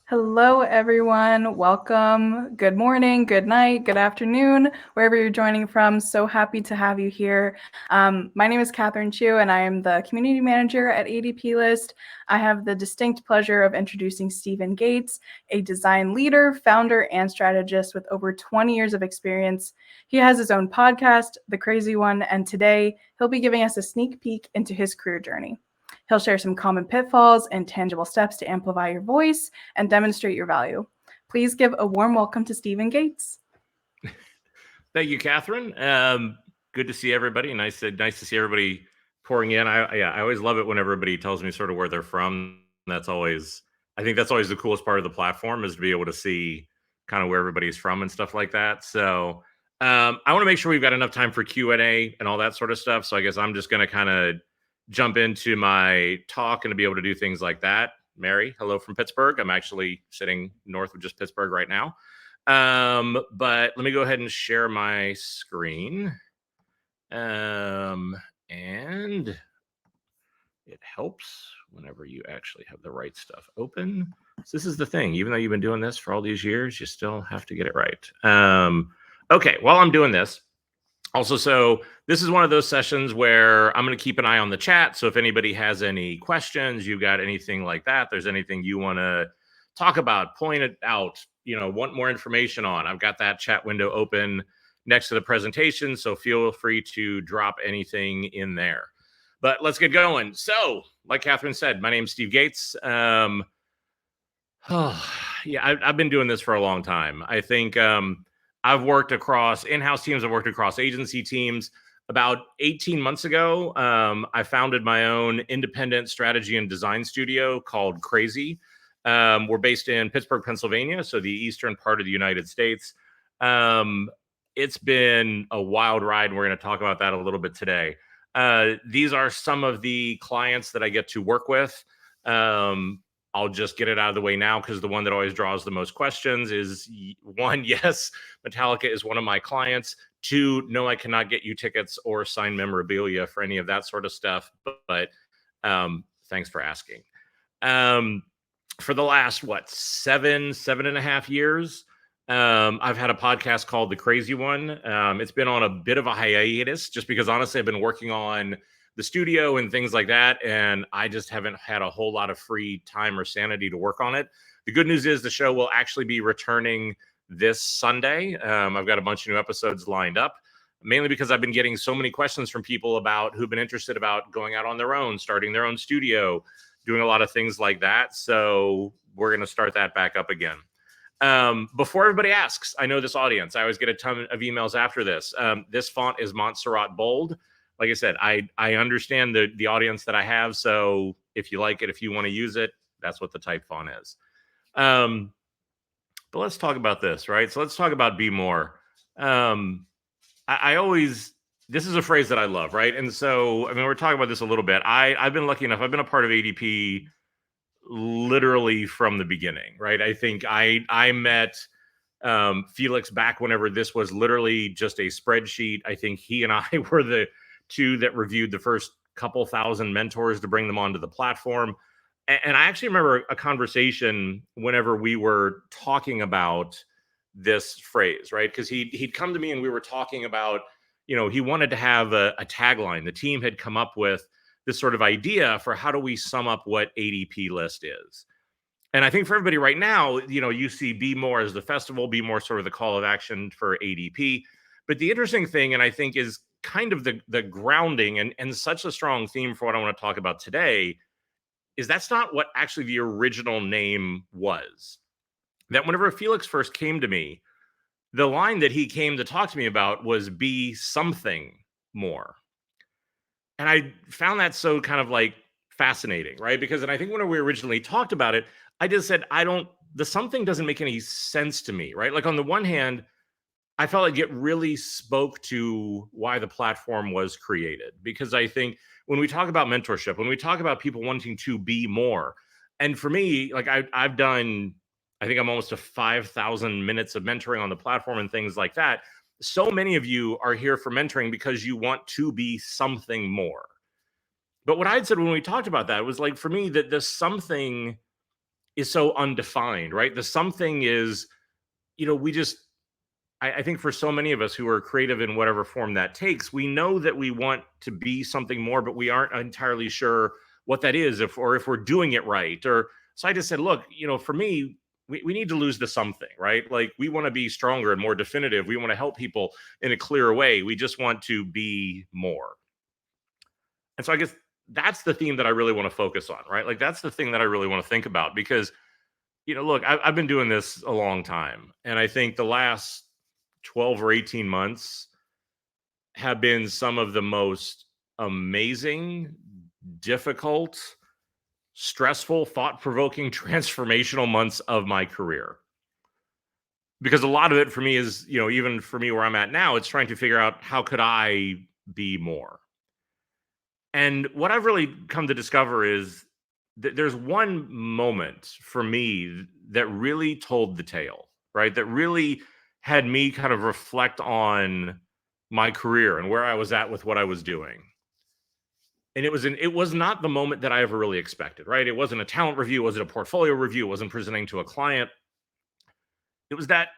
Hello, everyone. Welcome. Good morning, good night, good afternoon, wherever you're joining from. So happy to have you here. My name is Catherine Chu, and I am the community manager at ADP List. I have the distinct pleasure of introducing Stephen Gates, a design leader, founder, and strategist with over 20 years of experience. He has his own podcast, The Crazy One, and today he'll be giving us a sneak peek into his career journey. He'll share some common pitfalls and tangible steps to amplify your voice and demonstrate your value. Please give a warm welcome to Stephen Gates. Thank you, Catherine. Good to see everybody. Nice to see everybody pouring in. I always love it when everybody tells me sort of where they're from. I think that's always the coolest part of the platform, is to be able to see kind of where everybody's from and stuff like that. So I want to make sure we've got enough time for Q&A and all that sort of stuff. So I guess I'm just going to kind of jump into my talk and to be able to do things like that. Mary, hello from Pittsburgh. I'm actually sitting north of just Pittsburgh right now. But let me go ahead and share my screen. And it helps whenever you actually have the right stuff open. So this is the thing. Even though you've been doing this for all these years, you still have to get it right. Okay, while I'm doing this, also, so this is one of those sessions where I'm going to keep an eye on the chat. So if anybody has any questions, you got anything like that, there's anything you want to talk about, point it out, want more information on, I've got that chat window open next to the presentation. So feel free to drop anything in there. But let's get going. So like Catherine said, my name's Steve Gates. Yeah, I've been doing this for a long time. I think I've worked across in-house teams. I've worked across agency teams. About 18 months ago, I founded my own independent strategy and design studio called Crazy. We're based in Pittsburgh, Pennsylvania, so the eastern part of the United States. It's been a wild ride, and we're going to talk about that a little bit today. These are some of the clients that I get to work with. I'll just get it out of the way now, because the one that always draws the most questions is, one, yes, Metallica is one of my clients. Two, no, I cannot get you tickets or signed memorabilia for any of that sort of stuff. But thanks for asking. For the last, seven and a half years, I've had a podcast called The Crazy One. It's been on a bit of a hiatus, just because honestly, I've been working on the studio and things like that, and I just haven't had a whole lot of free time or sanity to work on it. The good news is the show will actually be returning this Sunday. I've got a bunch of new episodes lined up, mainly because I've been getting so many questions from people who've been interested about going out on their own, starting their own studio, doing a lot of things like that. So we're going to start that back up again. Before everybody asks, I know this audience, I always get a ton of emails after this. This font is Montserrat Bold. Like I said, I understand the audience that I have. So if you like it, if you want to use it, that's what the type font is. But let's talk about this, right? So let's talk about BeMore. This is a phrase that I love, right? And so, I mean, we're talking about this a little bit. I've been lucky enough. I've been a part of ADP literally from the beginning, right? I think I met Felix back whenever this was literally just a spreadsheet. I think he and I were the two that reviewed the first couple thousand mentors to bring them onto the platform. And I actually remember a conversation whenever we were talking about this phrase, right? Because he'd come to me and we were talking about, he wanted to have a tagline. The team had come up with this sort of idea for how do we sum up what ADP List is. And I think for everybody right now, you see BeMore as the festival, BeMore sort of the call of action for ADP. But the interesting thing, and I think is kind of the grounding and such a strong theme for what I want to talk about today, is that's not what actually the original name was. That whenever Felix first came to me, the line that he came to talk to me about was be something more. And I found that so kind of like fascinating, right? Because, and I think when we originally talked about it, I just said, the something doesn't make any sense to me, right? Like on the one hand, I felt like it really spoke to why the platform was created. Because I think when we talk about mentorship, when we talk about people wanting to be more, and for me, like I've done, I think I'm almost to 5,000 minutes of mentoring on the platform and things like that. So many of you are here for mentoring because you want to be something more. But what I'd said when we talked about that was like, for me, that the something is so undefined, right? The something is, we just, I think for so many of us who are creative in whatever form that takes, we know that we want to be something more, but we aren't entirely sure what that is, if we're doing it right. Or so I just said, look, for me, we need to lose the something, right? Like we want to be stronger and more definitive. We want to help people in a clearer way. We just want to be more. And so I guess that's the theme that I really want to focus on, right? Like that's the thing that I really want to think about because, look, I've been doing this a long time. And I think the last 12 or 18 months have been some of the most amazing, difficult, stressful, thought provoking, transformational months of my career. Because a lot of it for me is, even for me where I'm at now, it's trying to figure out how could I be more. And what I've really come to discover is that there's one moment for me that really told the tale, right? That really had me kind of reflect on my career and where I was at with what I was doing. And it was not the moment that I ever really expected, right? It wasn't a talent review, it wasn't a portfolio review, it wasn't presenting to a client. It was that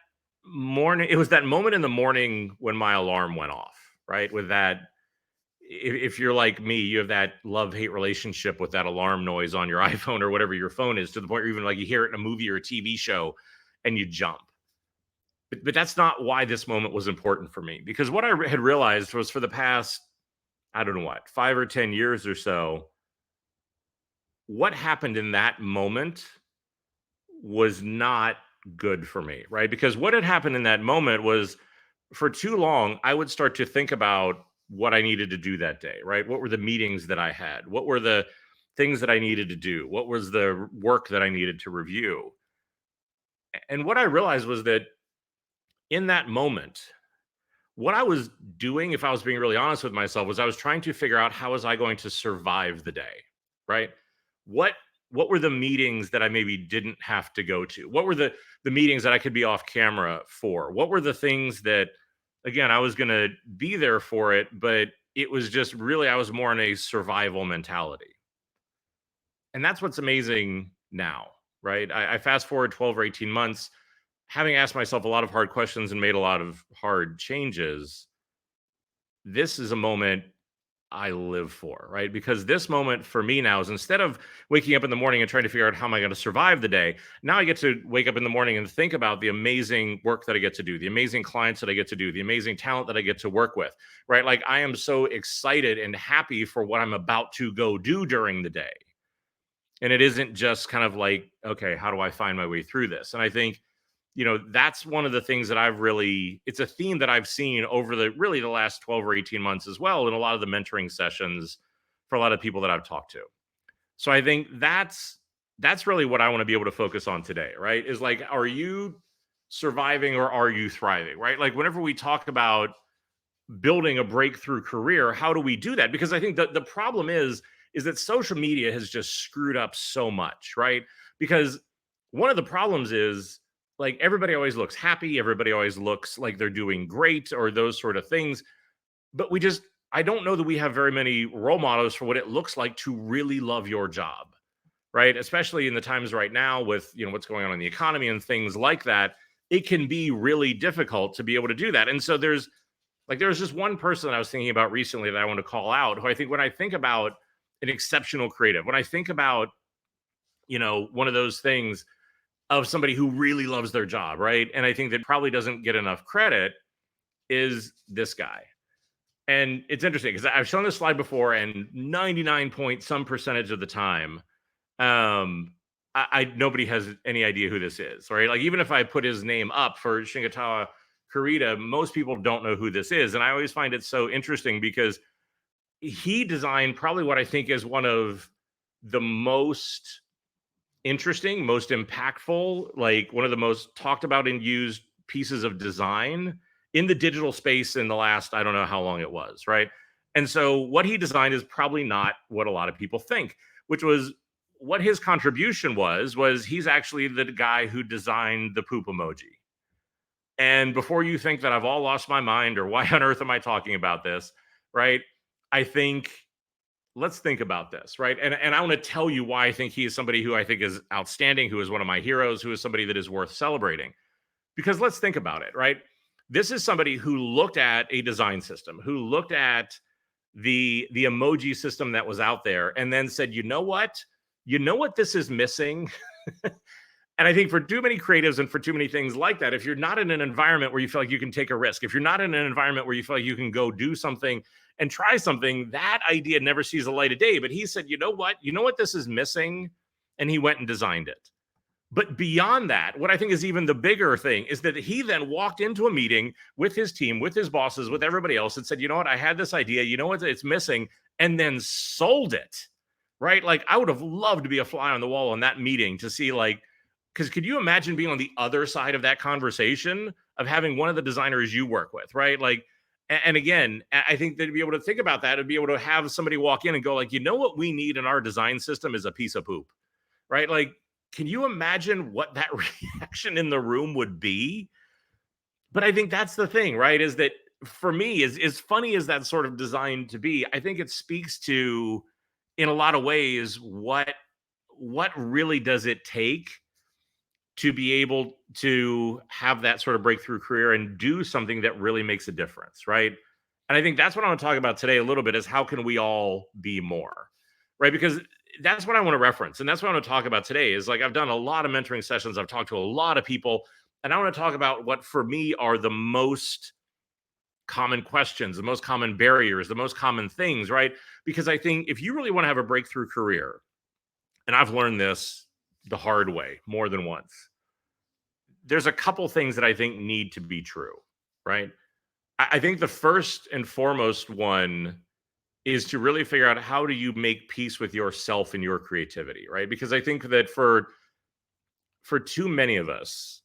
moment in the morning when my alarm went off, right? With that, if you're like me, you have that love-hate relationship with that alarm noise on your iPhone or whatever your phone is, to the point where even like you hear it in a movie or a TV show and you jump. But that's not why this moment was important for me, because what I had realized was for the past, I don't know what, 5 or 10 years or so, what happened in that moment was not good for me, right? Because what had happened in that moment was, for too long, I would start to think about what I needed to do that day, right? What were the meetings that I had? What were the things that I needed to do? What was the work that I needed to review? And what I realized was that in that moment, what I was doing, if I was being really honest with myself, was I was trying to figure out how was I going to survive the day, right? What what were the meetings that I maybe didn't have to go to? What were the meetings that I could be off camera for? What were the things that, again, I was going to be there for it, but it was just really, I was more in a survival mentality. And that's what's amazing now, right? I fast forward 12 or 18 months, having asked myself a lot of hard questions and made a lot of hard changes. This is a moment I live for, right? Because this moment for me now is, instead of waking up in the morning and trying to figure out how am I going to survive the day, now I get to wake up in the morning and think about the amazing work that I get to do, the amazing clients that I get to do, the amazing talent that I get to work with, right? Like I am so excited and happy for what I'm about to go do during the day. And it isn't just kind of like, okay, how do I find my way through this? And I think, that's one of the things that it's a theme that I've seen over the last 12 or 18 months as well, in a lot of the mentoring sessions for a lot of people that I've talked to. So I think that's really what I want to be able to focus on today, right? Is like, are you surviving or are you thriving, right? Like whenever we talk about building a breakthrough career, how do we do that? Because I think that the problem is that social media has just screwed up so much, right? Because one of the problems is, like, everybody always looks happy, everybody always looks like they're doing great or those sort of things, but I don't know that we have very many role models for what it looks like to really love your job, right? Especially in the times right now with, what's going on in the economy and things like that, it can be really difficult to be able to do that. And so there's just one person that I was thinking about recently that I want to call out, who I think, when I think about an exceptional creative, when I think about, one of those things of somebody who really loves their job, right? And I think that probably doesn't get enough credit, is this guy. And it's interesting because I've shown this slide before, and 99 point some percentage of the time, nobody has any idea who this is, right? Like even if I put his name up for Shingatawa Kurita, most people don't know who this is. And I always find it so interesting because he designed probably what I think is one of the most interesting, most impactful, like one of the most talked about and used pieces of design in the digital space in the last, I don't know how long it was, right? And so what he designed is probably not what a lot of people think, which was what his contribution was he's actually the guy who designed the poop emoji. And before you think that I've all lost my mind or why on earth am I talking about this, right? I think let's think about this, right? And I want to tell you why I think he is somebody who I think is outstanding, who is one of my heroes, who is somebody that is worth celebrating. Because let's think about it, right? This is somebody who looked at a design system, who looked at the emoji system that was out there, and then said, you know what? You know what this is missing? And I think for too many creatives and for too many things like that, if you're not in an environment where you feel like you can take a risk, if you're not in an environment where you feel like you can go do something and try something, that idea never sees the light of day. But he said, you know what? You know what this is missing? And he went and designed it. But beyond that, what I think is even the bigger thing is that he then walked into a meeting with his team, with his bosses, with everybody else, and said, you know what? I had this idea. You know what? It's missing. And then sold it, right? Like, I would have loved to be a fly on the wall in that meeting to see, like, because could you imagine being on the other side of that conversation of having one of the designers you work with, right? Like, and again, I think that to be able to think about that and be able to have somebody walk in and go, like, you know what we need in our design system is a piece of poop, right? Like, can you imagine what that reaction in the room would be? But I think that's the thing, right? Is that for me, as funny as that sort of designed to be, I think it speaks to, in a lot of ways, what really does it take to be able to have that sort of breakthrough career and do something that really makes a difference, right? And I think that's what I want to talk about today a little bit is how can we all be more, right? Because that's what I want to reference. And that's what I want to talk about today is like I've done a lot of mentoring sessions. I've talked to a lot of people, and I want to talk about what for me are the most common questions, the most common barriers, the most common things, right? Because I think if you really want to have a breakthrough career, and I've learned this the hard way more than once, there's a couple things that I think need to be true, right? I think the first and foremost one is to really figure out how do you make peace with yourself and your creativity, right? Because I think that for too many of us,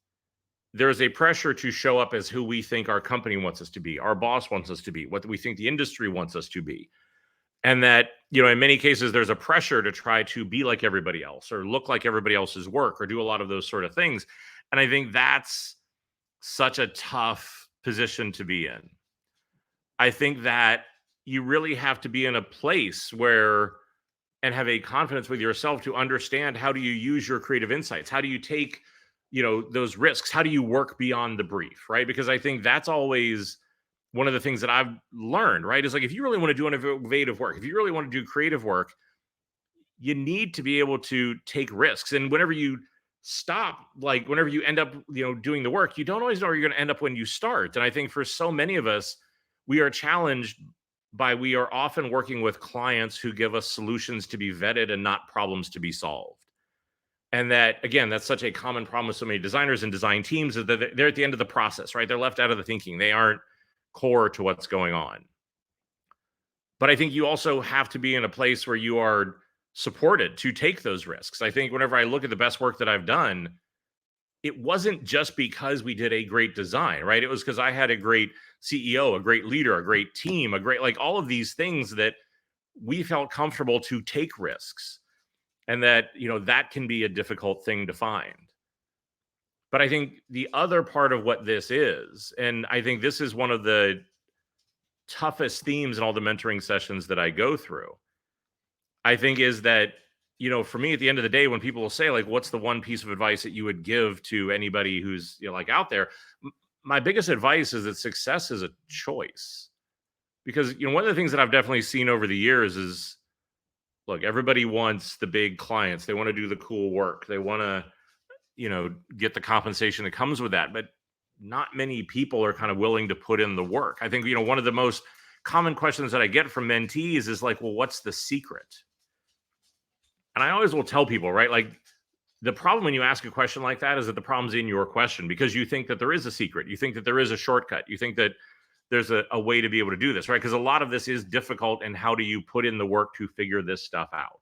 there's a pressure to show up as who we think our company wants us to be, our boss wants us to be, what we think the industry wants us to be. And that, you know, in many cases, there's a pressure to try to be like everybody else or look like everybody else's work or do a lot of those sort of things. And I think that's such a tough position to be in. I think that you really have to be in a place where and have a confidence with yourself to understand how do you use your creative insights? How do you take, you know, those risks? How do you work beyond the brief, right? Because I think that's always one of the things that I've learned, right? Is like if you really want to do innovative work, if you really want to do creative work, you need to be able to take risks. And whenever you stop, like whenever you end up, you know, doing the work, you don't always know where you're going to end up when you start. And I think for so many of us, we are challenged by we are often working with clients who give us solutions to be vetted and not problems to be solved. And that, again, that's such a common problem with so many designers and design teams is that they're at the end of the process, right? They're left out of the thinking. They aren't core to what's going on. But I think you also have to be in a place where you are supported to take those risks. I think whenever I look at the best work that I've done, it wasn't just because we did a great design, right? It was because I had a great CEO, a great leader, a great team, a great, like all of these things that we felt comfortable to take risks. And that, you know, that can be a difficult thing to find. But I think the other part of what this is, and I think this is one of the toughest themes in all the mentoring sessions that I go through, I think is that, you know, for me at the end of the day, when people will say, like, what's the one piece of advice that you would give to anybody who's, you know, like out there? My biggest advice is that success is a choice. Because, you know, one of the things that I've definitely seen over the years is, look, everybody wants the big clients. They want to do the cool work. They want to, you know, get the compensation that comes with that. But not many people are kind of willing to put in the work. I think, you know, one of the most common questions that I get from mentees is like, well, what's the secret? And I always will tell people, right? Like the problem when you ask a question like that is that the problem's in your question because you think that there is a secret. You think that there is a shortcut. You think that there's a way to be able to do this, right? Because a lot of this is difficult. And how do you put in the work to figure this stuff out?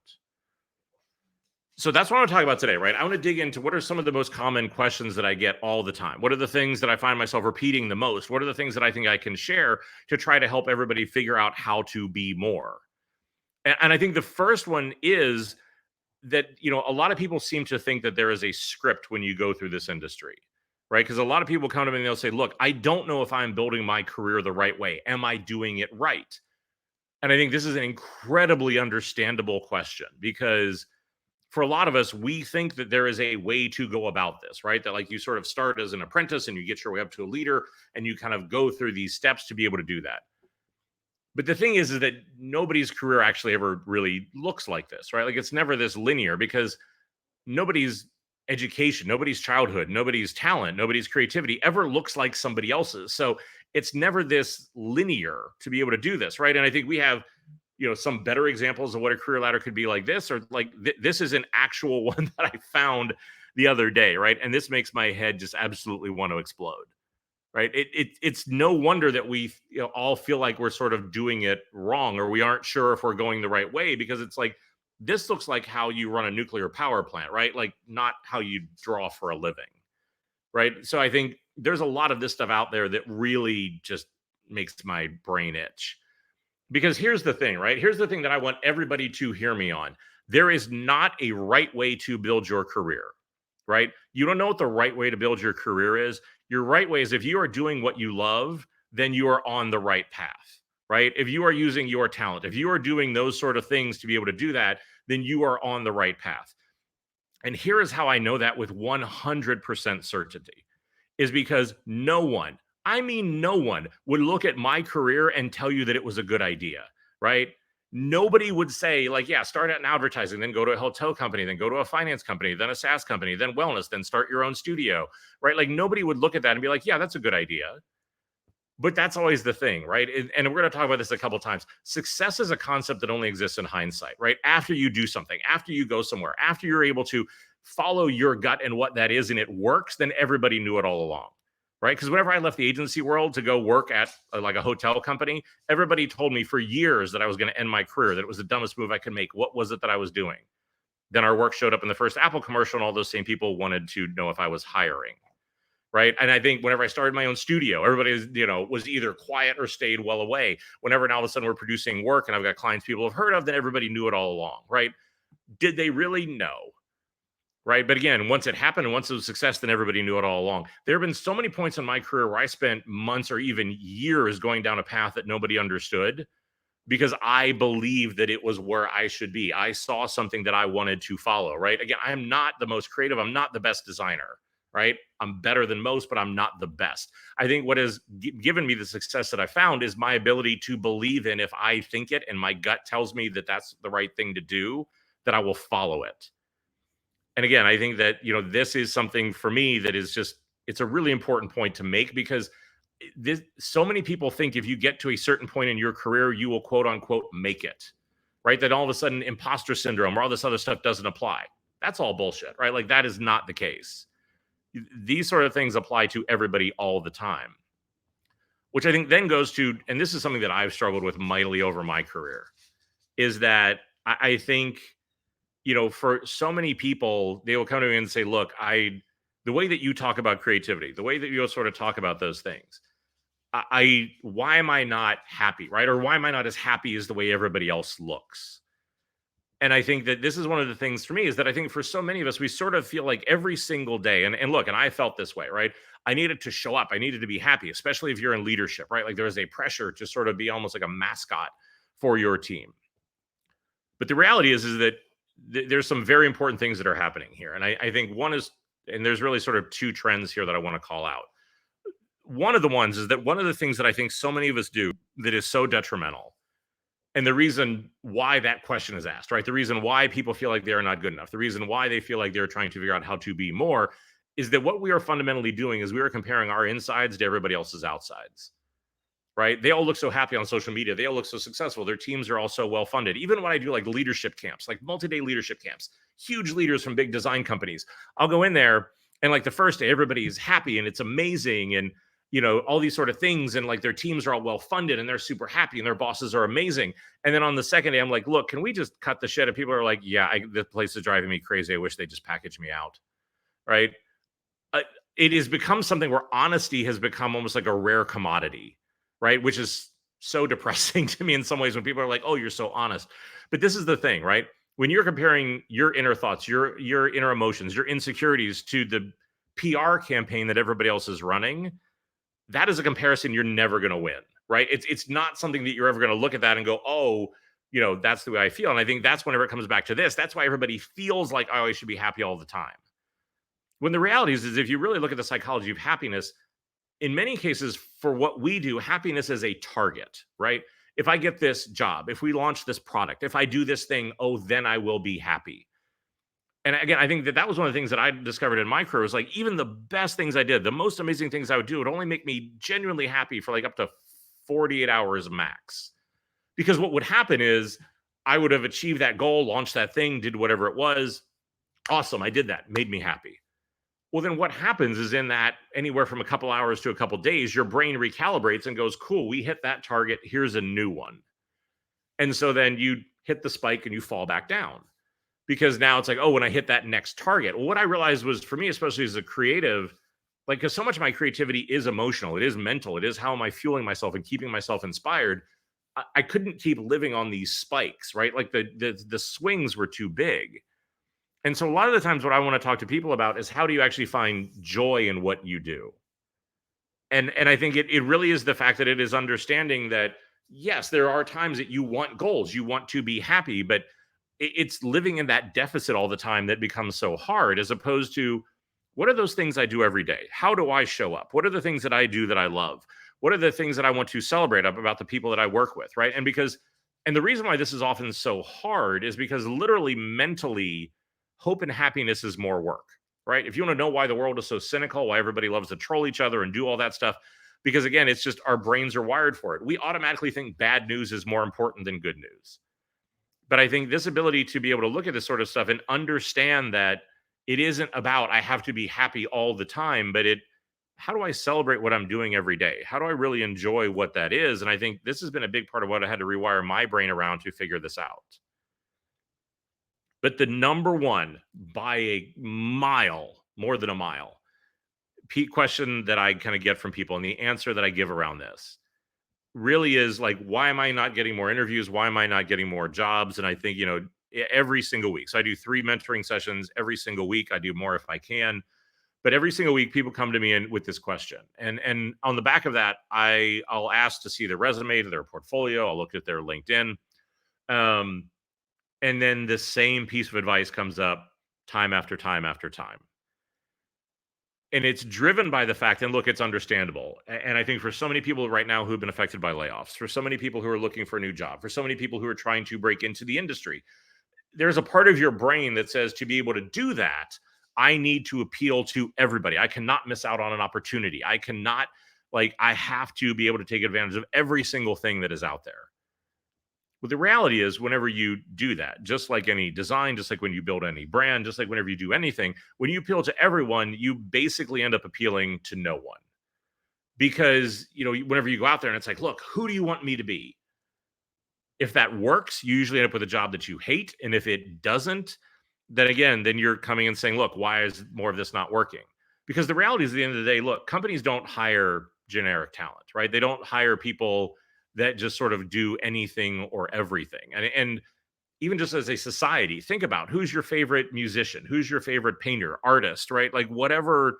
So that's what I want to talk about today, right? I want to dig into what are some of the most common questions that I get all the time. What are the things that I find myself repeating the most? What are the things that I think I can share to try to help everybody figure out how to be more? And I think the first one is that, you know, a lot of people seem to think that there is a script when you go through this industry, right? Because a lot of people come to me and they'll say, look, I don't know if I'm building my career the right way. Am I doing it right? And I think this is an incredibly understandable question, because for a lot of us, we think that there is a way to go about this, right? That like you sort of start as an apprentice and you get your way up to a leader and you kind of go through these steps to be able to do that. But the thing is that nobody's career actually ever really looks like this, right? Like it's never this linear, because nobody's education, nobody's childhood, nobody's talent, nobody's creativity ever looks like somebody else's. So it's never this linear to be able to do this, right? And I think we have, some better examples of what a career ladder could be like this, or like this is an actual one that I found the other day, right? And this makes my head just absolutely want to explode, right? It's no wonder that we all feel like we're sort of doing it wrong, or we aren't sure if we're going the right way, because it's like, this looks like how you run a nuclear power plant, right? Like not how you draw for a living, right? So I think there's a lot of this stuff out there that really just makes my brain itch. Because here's the thing, right? Here's the thing that I want everybody to hear me on. There is not a right way to build your career, right? You don't know what the right way to build your career is. Your right way is, if you are doing what you love, then you are on the right path, right? If you are using your talent, if you are doing those sort of things to be able to do that, then you are on the right path. And here is how I know that with 100% certainty, is because no one, I mean, no one would look at my career and tell you that it was a good idea, right? Nobody would say, like, yeah, start out in advertising, then go to a hotel company, then go to a finance company, then a SaaS company, then wellness, then start your own studio, right? Like, nobody would look at that and be like, yeah, that's a good idea. But that's always the thing, right? And we're going to talk about this a couple of times. Success is a concept that only exists in hindsight, right? After you do something, after you go somewhere, after you're able to follow your gut and what that is, and it works, then everybody knew it all along, right? Because whenever I left the agency world to go work at like a hotel company, everybody told me for years that I was going to end my career, that it was the dumbest move I could make. What was it that I was doing? Then our work showed up in the first Apple commercial, and all those same people wanted to know if I was hiring. Right. And I think whenever I started my own studio, everybody, was either quiet or stayed well away. Whenever now all of a sudden we're producing work and I've got clients people have heard of, then everybody knew it all along. Right. Did they really? No. Right. But again, once it happened and once it was a success, then everybody knew it all along. There have been so many points in my career where I spent months or even years going down a path that nobody understood, because I believed that it was where I should be. I saw something that I wanted to follow. Right. Again, I am not the most creative. I'm not the best designer. Right. I'm better than most, but I'm not the best. I think what has given me the success that I found is my ability to believe in, if I think it and my gut tells me that that's the right thing to do, that I will follow it. And again, I think that, this is something for me that is just, it's a really important point to make, because so many people think if you get to a certain point in your career, you will quote unquote make it, right? That all of a sudden imposter syndrome or all this other stuff doesn't apply. That's all bullshit, right? Like that is not the case. These sort of things apply to everybody all the time, which I think then goes to, and this is something that I've struggled with mightily over my career, is that I think, for so many people, they will come to me and say, look, the way that you talk about creativity, the way that you sort of talk about those things, why am I not happy, right? Or why am I not as happy as the way everybody else looks? And I think that this is one of the things for me, is that I think for so many of us, we sort of feel like every single day, and look, and I felt this way, right? I needed to show up. I needed to be happy, especially if you're in leadership, right? Like there is a pressure to sort of be almost like a mascot for your team. But the reality is that there's some very important things that are happening here. And I think one is, and there's really sort of two trends here that I want to call out. One of the ones is that one of the things that I think so many of us do that is so detrimental, and the reason why that question is asked, right? The reason why people feel like they are not good enough, the reason why they feel like they're trying to figure out how to be more, is that what we are fundamentally doing is we are comparing our insides to everybody else's outsides, right? They all look so happy on social media. They all look so successful. Their teams are all so well funded. Even when I do like leadership camps, like multi-day leadership camps, huge leaders from big design companies, I'll go in there and like the first day, everybody is happy and it's amazing. And all these sort of things. And like their teams are all well funded and they're super happy and their bosses are amazing. And then on the second day, I'm like, look, can we just cut the shit? And people are like, yeah, this place is driving me crazy. I wish they just package me out. Right. It has become something where honesty has become almost like a rare commodity. Right. Which is so depressing to me in some ways when people are like, oh, you're so honest. But this is the thing, right? When you're comparing your inner thoughts, your inner emotions, your insecurities to the PR campaign that everybody else is running, that is a comparison you're never going to win, right? It's not something that you're ever going to look at that and go, oh, that's the way I feel. And I think that's whenever it comes back to this, that's why everybody feels like I always should be happy all the time. When the reality is if you really look at the psychology of happiness, in many cases, for what we do, happiness is a target, right? If I get this job, if we launch this product, if I do this thing, oh, then I will be happy. And again, I think that was one of the things that I discovered in my career was like, even the best things I did, the most amazing things I would do would only make me genuinely happy for like up to 48 hours max. Because what would happen is I would have achieved that goal, launched that thing, did whatever it was. Awesome. I did that. Made me happy. Well, then what happens is in that anywhere from a couple hours to a couple days, your brain recalibrates and goes, cool, we hit that target. Here's a new one. And so then you hit the spike and you fall back down because now it's like, oh, when I hit that next target. Well, what I realized was for me, especially as a creative, like, because so much of my creativity is emotional, it is mental, it is how am I fueling myself and keeping myself inspired. I couldn't keep living on these spikes, right? Like the swings were too big. And so a lot of the times what I want to talk to people about is how do you actually find joy in what you do? And I think it really is the fact that it is understanding that, yes, there are times that you want goals, you want to be happy, but it's living in that deficit all the time that becomes so hard, as opposed to what are those things I do every day? How do I show up? What are the things that I do that I love? What are the things that I want to celebrate about the people that I work with, right? And the reason why this is often so hard is because literally mentally, hope and happiness is more work, right? If you want to know why the world is so cynical, why everybody loves to troll each other and do all that stuff, because again, it's just our brains are wired for it. We automatically think bad news is more important than good news. But I think this ability to be able to look at this sort of stuff and understand that it isn't about I have to be happy all the time, but how do I celebrate what I'm doing every day? How do I really enjoy what that is? And I think this has been a big part of what I had to rewire my brain around to figure this out. But the number one, by a mile, more than a mile, question that I kind of get from people and the answer that I give around this really is like, why am I not getting more interviews? Why am I not getting more jobs? And I think, every single week. So I do 3 mentoring sessions every single week. I do more if I can. But every single week, people come to me with this question. And on the back of that, I'll ask to see their resume, their portfolio. I'll look at their LinkedIn. And then the same piece of advice comes up time after time after time. And it's driven by the fact, and look, it's understandable. And I think for so many people right now who've been affected by layoffs, for so many people who are looking for a new job, for so many people who are trying to break into the industry, there's a part of your brain that says to be able to do that, I need to appeal to everybody. I cannot miss out on an opportunity. I have to be able to take advantage of every single thing that is out there. But the reality is, whenever you do that, just like any design, just like when you build any brand, just like whenever you do anything, when you appeal to everyone, you basically end up appealing to no one. Because, whenever you go out there and it's like, look, who do you want me to be? If that works, you usually end up with a job that you hate. And if it doesn't, then you're coming and saying, look, why is more of this not working? Because the reality is, at the end of the day, look, companies don't hire generic talent, right? They don't hire people that just sort of do anything or everything. And even just as a society, think about who's your favorite musician, who's your favorite painter, artist, right? Like whatever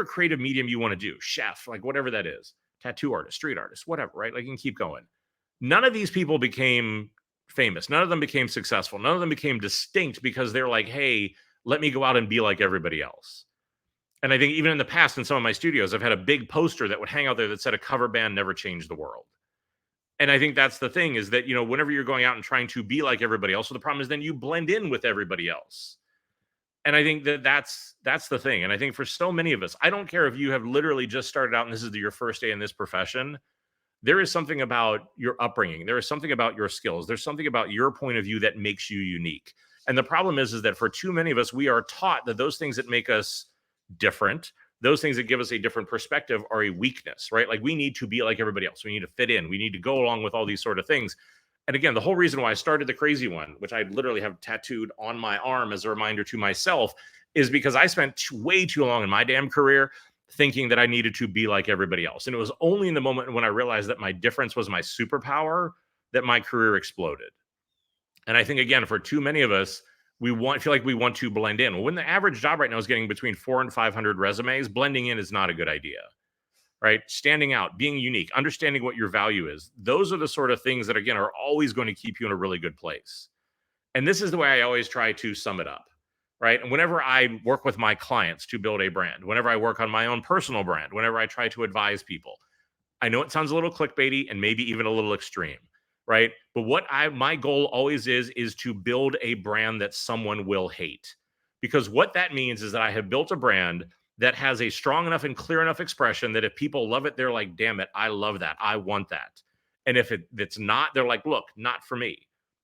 creative medium you want to do, chef, like whatever that is, tattoo artist, street artist, whatever, right? Like you can keep going. None of these people became famous. None of them became successful. None of them became distinct because they're like, hey, let me go out and be like everybody else. And I think even in the past, in some of my studios, I've had a big poster that would hang out there that said a cover band never changed the world. And I think that's the thing is that, whenever you're going out and trying to be like everybody else, so the problem is then you blend in with everybody else. And I think that's the thing. And I think for so many of us, I don't care if you have literally just started out and this is your first day in this profession. There is something about your upbringing. There is something about your skills. There's something about your point of view that makes you unique. And the problem is that for too many of us, we are taught that those things that make us different, those things that give us a different perspective are a weakness, right? Like we need to be like everybody else. We need to fit in. We need to go along with all these sort of things. And again, the whole reason why I started the crazy one, which I literally have tattooed on my arm as a reminder to myself, is because I spent way too long in my damn career thinking that I needed to be like everybody else. And it was only in the moment when I realized that my difference was my superpower that my career exploded. And I think, again, for too many of us, feel like we want to blend in. Well, when the average job right now is getting between 400 and 500 resumes, blending in is not a good idea, right? Standing out, being unique, understanding what your value is. Those are the sort of things that, again, are always going to keep you in a really good place. And this is the way I always try to sum it up, right? And whenever I work with my clients to build a brand, whenever I work on my own personal brand, whenever I try to advise people, I know it sounds a little clickbaity and maybe even a little extreme, right? But what my goal always is to build a brand that someone will hate. Because what that means is that I have built a brand that has a strong enough and clear enough expression that if people love it, they're like, damn it, I love that. I want that. And if it's not, they're like, look, not for me.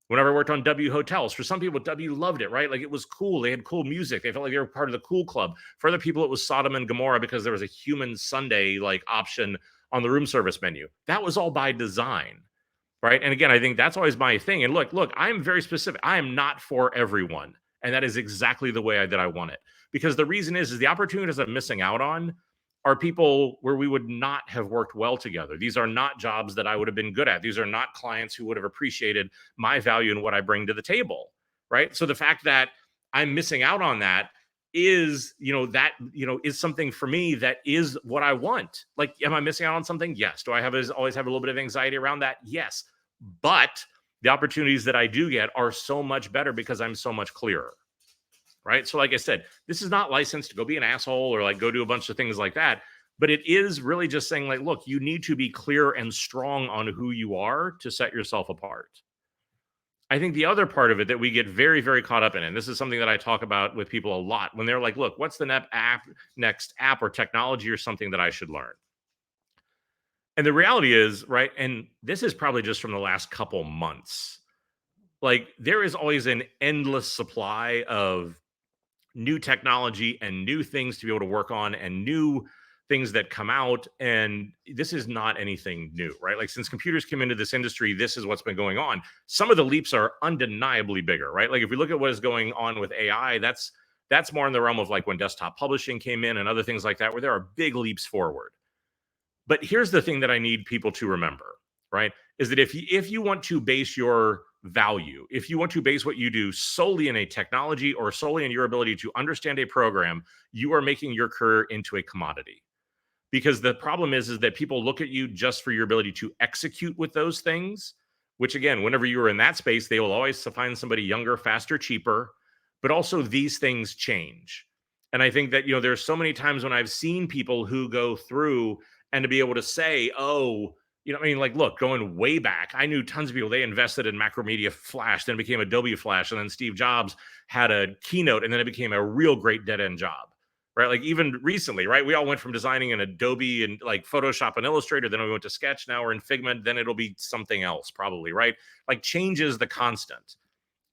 Whenever I worked on W Hotels, for some people, W loved it, right? Like it was cool. They had cool music. They felt like they were part of the cool club. For other people, it was Sodom and Gomorrah because there was a human Sunday like option on the room service menu. That was all by design, right? And again, I think that's always my thing. And look, I'm very specific. I am not for everyone. And that is exactly the way that I want it. Because the reason is the opportunities I'm missing out on are people where we would not have worked well together. These are not jobs that I would have been good at. These are not clients who would have appreciated my value and what I bring to the table, right? So the fact that I'm missing out on that is, is something for me that is what I want. Like, am I missing out on something? Yes. Do I always have a little bit of anxiety around that? Yes. But the opportunities that I do get are so much better because I'm so much clearer. Right. So, like I said, this is not licensed to go be an asshole or like go do a bunch of things like that. But it is really just saying, like, look, you need to be clear and strong on who you are to set yourself apart. I think the other part of it that we get very, very caught up in, and this is something that I talk about with people a lot when they're like, look, what's the next app or technology or something that I should learn? And the reality is, right, and this is probably just from the last couple months, like there is always an endless supply of new technology and new things to be able to work on and new things that come out. And this is not anything new, right? Like since computers came into this industry, this is what's been going on. Some of the leaps are undeniably bigger, right? Like if we look at what is going on with AI, that's more in the realm of like when desktop publishing came in and other things like that, where there are big leaps forward. But here's the thing that I need people to remember, right? Is that if you want to base your value, if you want to base what you do solely in a technology or solely in your ability to understand a program, you are making your career into a commodity. Because the problem is that people look at you just for your ability to execute with those things, which again, whenever you are in that space, they will always find somebody younger, faster, cheaper. But also these things change. And I think that, there's so many times when I've seen people who go through and to be able to say, oh, like, look, going way back, I knew tons of people, they invested in Macromedia Flash, then it became Adobe Flash, and then Steve Jobs had a keynote, and then it became a real great dead-end job, right? Like even recently, right? We all went from designing in Adobe and like Photoshop and Illustrator, then we went to Sketch, now we're in Figma, then it'll be something else probably, right? Like change is the constant.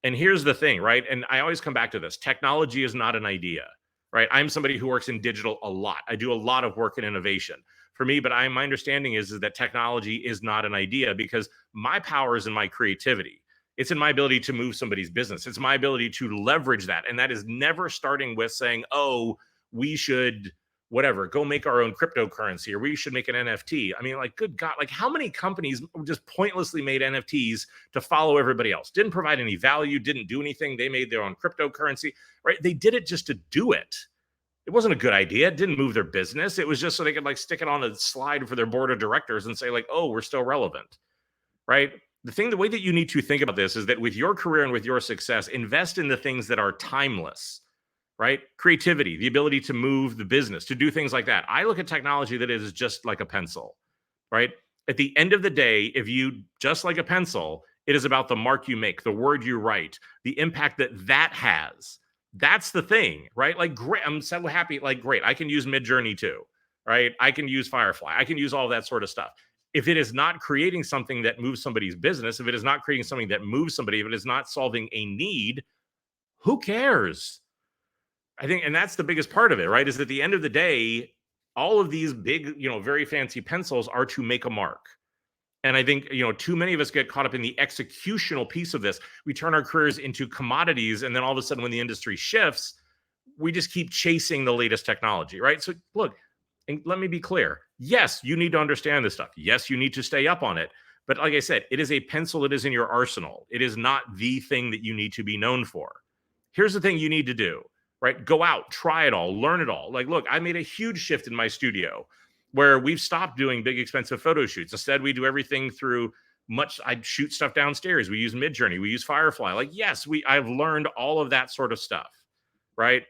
And here's the thing, right? And I always come back to this. Technology is not an idea, right? I'm somebody who works in digital a lot. I do a lot of work in innovation for me, but my understanding is that technology is not an idea because my power is in my creativity. It's in my ability to move somebody's business. It's my ability to leverage that. And that is never starting with saying, oh, we should whatever, go make our own cryptocurrency or we should make an NFT. I mean, like, good God, like how many companies just pointlessly made NFTs to follow everybody else? Didn't provide any value, didn't do anything. They made their own cryptocurrency, right? They did it just to do it. It wasn't a good idea. It didn't move their business. It was just so they could like stick it on a slide for their board of directors and say like, oh, we're still relevant, right? The way that you need to think about this is that with your career and with your success, invest in the things that are timeless, right? Creativity, the ability to move the business, to do things like that. I look at technology that is just like a pencil, right? At the end of the day, if you just like a pencil, it is about the mark you make, the word you write, the impact that has. That's the thing, right? Like, great. I'm so happy. Like, great. I can use Midjourney too, right? I can use Firefly. I can use all that sort of stuff. If it is not creating something that moves somebody's business, if it is not creating something that moves somebody, if it is not solving a need, who cares? I think, and that's the biggest part of it, right? Is at the end of the day, all of these big, very fancy pencils are to make a mark. And I think, too many of us get caught up in the executional piece of this. We turn our careers into commodities. And then all of a sudden, when the industry shifts, we just keep chasing the latest technology, right? So look, and let me be clear. Yes, you need to understand this stuff. Yes, you need to stay up on it. But like I said, it is a pencil that is in your arsenal. It is not the thing that you need to be known for. Here's the thing you need to do, right? Go out, try it all, learn it all. Like, look, I made a huge shift in my studio. where we've stopped doing big expensive photo shoots. Instead, we do everything through I shoot stuff downstairs. We use Midjourney, we use Firefly. Like, yes, I've learned all of that sort of stuff, right?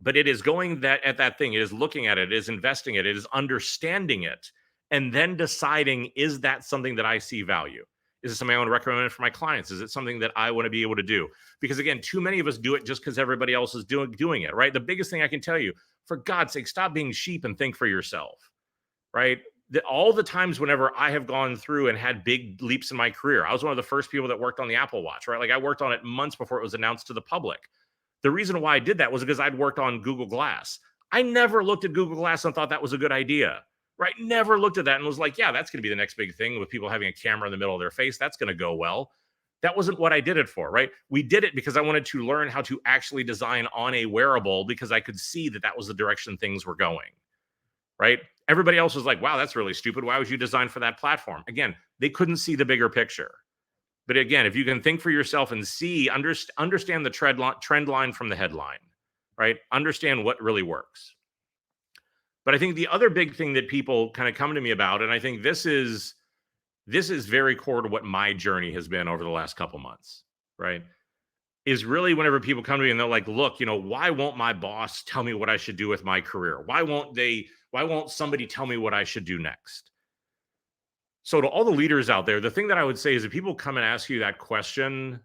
But it is going that at that thing, it is looking at it, it is investing it, it is understanding it, and then deciding, is that something that I see value? Is it something I want to recommend for my clients? Is it something that I want to be able to do? Because again, too many of us do it just because everybody else is doing it, right? The biggest thing I can tell you, for God's sake, stop being sheep and think for yourself, right? All the times whenever I have gone through and had big leaps in my career, I was one of the first people that worked on the Apple Watch, right? Like I worked on it months before it was announced to the public. The reason why I did that was because I'd worked on Google Glass. I never looked at Google Glass and thought that was a good idea, right? Never looked at that and was like, yeah, that's going to be the next big thing with people having a camera in the middle of their face. That's going to go well. That wasn't what I did it for, right? We did it because I wanted to learn how to actually design on a wearable because I could see that that was the direction things were going, right? Everybody else was like, wow, that's really stupid. Why would you design for that platform? Again, they couldn't see the bigger picture. But again, if you can think for yourself and understand the trend line from the headline, right? Understand what really works. But I think the other big thing that people kind of come to me about, and I think this is very core to what my journey has been over the last couple months, right? Is really whenever people come to me and they're like, look, why won't my boss tell me what I should do with my career? Why won't somebody tell me what I should do next? So to all the leaders out there, the thing that I would say is if people come and ask you that question,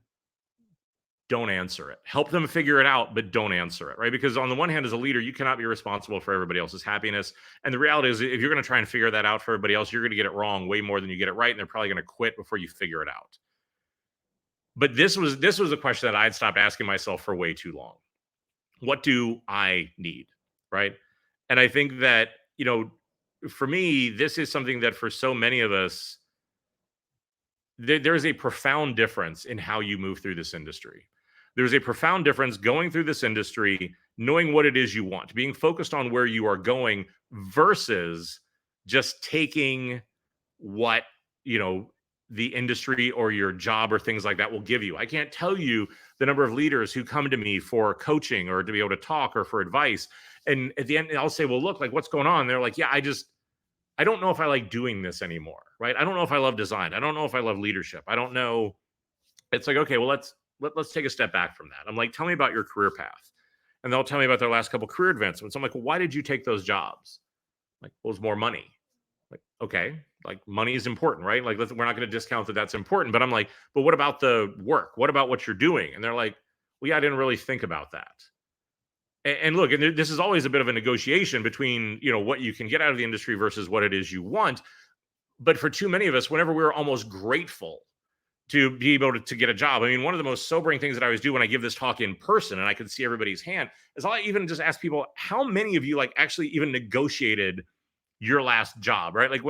don't answer it. Help them figure it out, but don't answer it, right? Because on the one hand, as a leader, you cannot be responsible for everybody else's happiness. And the reality is, if you're going to try and figure that out for everybody else, you're going to get it wrong way more than you get it right. And they're probably going to quit before you figure it out. But this was a question that I'd stopped asking myself for way too long. What do I need, right? And I think that, for me, this is something that for so many of us, there's a profound difference in how you move through this industry. There's a profound difference going through this industry, knowing what it is you want, being focused on where you are going versus just taking what, the industry or your job or things like that will give you. I can't tell you the number of leaders who come to me for coaching or to be able to talk or for advice. And at the end, I'll say, well, look, like what's going on? And they're like, yeah, I don't know if I like doing this anymore, right? I don't know if I love design. I don't know if I love leadership. I don't know. It's like, okay, well, let's take a step back from that. I'm like, tell me about your career path. And they'll tell me about their last couple career advancements. I'm like, well, why did you take those jobs? Like, well, it's more money. Like, okay, like money is important, right? Like, we're not going to discount that that's important. But I'm like, but what about the work? What about what you're doing? And they're like, well, yeah, I didn't really think about that. And look, and this is always a bit of a negotiation between, what you can get out of the industry versus what it is you want. But for too many of us, whenever we're almost grateful to be able to get a job. I mean, one of the most sobering things that I always do when I give this talk in person and I can see everybody's hand is I'll even just ask people, how many of you like actually even negotiated your last job, right? Like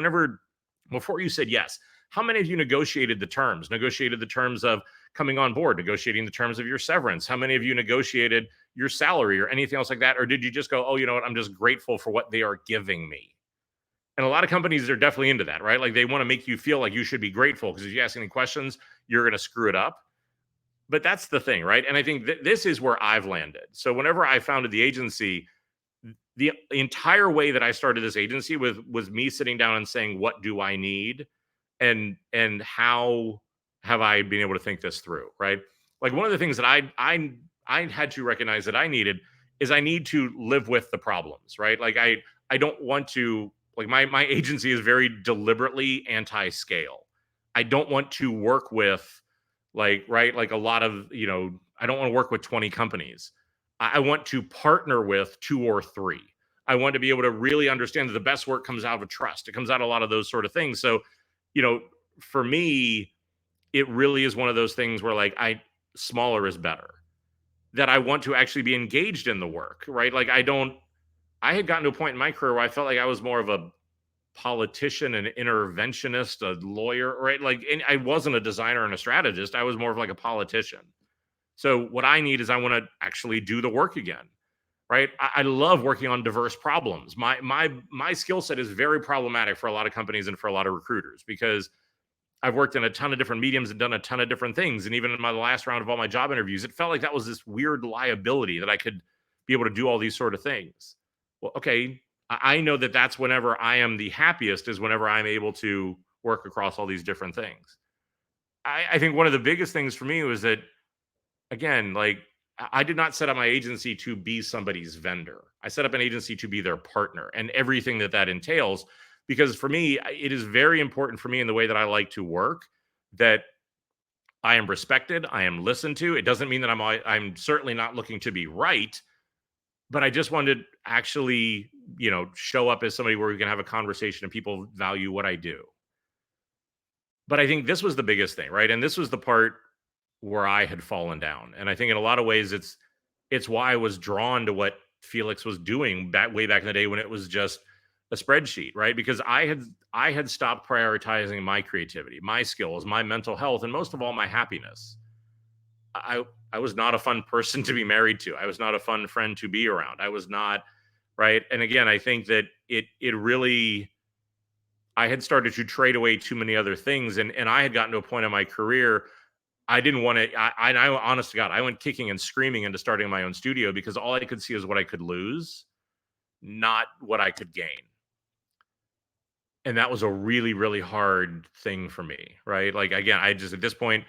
before you said yes, how many of you negotiated the terms of coming on board, negotiating the terms of your severance? How many of you negotiated your salary or anything else like that? Or did you just go, oh, you know what? I'm just grateful for what they are giving me. And a lot of companies are definitely into that, right? Like they want to make you feel like you should be grateful because if you ask any questions, you're going to screw it up. But that's the thing, right? And I think this is where I've landed. So whenever I founded the agency, the entire way that I started this agency was me sitting down and saying, what do I need? And how have I been able to think this through, right? Like one of the things that I had to recognize that I needed is I need to live with the problems, right? Like I don't want to, like my agency is very deliberately anti-scale. I don't want to work with like a lot of, I don't want to work with 20 companies. I want to partner with 2 or 3. I want to be able to really understand that the best work comes out of trust. It comes out of a lot of those sort of things. So, for me, it really is one of those things where like smaller is better. That I want to actually be engaged in the work, right? Like I had gotten to a point in my career where I felt like I was more of a politician, an interventionist, a lawyer, right? Like, and I wasn't a designer and a strategist. I was more of like a politician. So what I need is I want to actually do the work again, right? I love working on diverse problems. My skill set is very problematic for a lot of companies and for a lot of recruiters because I've worked in a ton of different mediums and done a ton of different things. And even in my last round of all my job interviews, it felt like that was this weird liability that I could be able to do all these sort of things. Well, okay, I know that that's whenever I am the happiest, is whenever I'm able to work across all these different things. I think one of the biggest things for me was that, again, like, I did not set up my agency to be somebody's vendor. I set up an agency to be their partner and everything that that entails. Because for me, it is very important for me in the way that I like to work that I am respected, I am listened to. It doesn't mean that I'm certainly not looking to be right, but I just wanted to actually, show up as somebody where we can have a conversation and people value what I do. But I think this was the biggest thing, right? And this was the part where I had fallen down. And I think in a lot of ways it's why I was drawn to what Felix was doing way back in the day when it was just a spreadsheet, right? Because I had stopped prioritizing my creativity, my skills, my mental health, and most of all my happiness. I was not a fun person to be married to. I was not a fun friend to be around. I was not, right? And again, I think that it really, I had started to trade away too many other things, and I had gotten to a point in my career I didn't want to. I honest to God, I went kicking and screaming into starting my own studio because all I could see is what I could lose, not what I could gain. And that was a really, really hard thing for me, right? Like, again, I just, at this point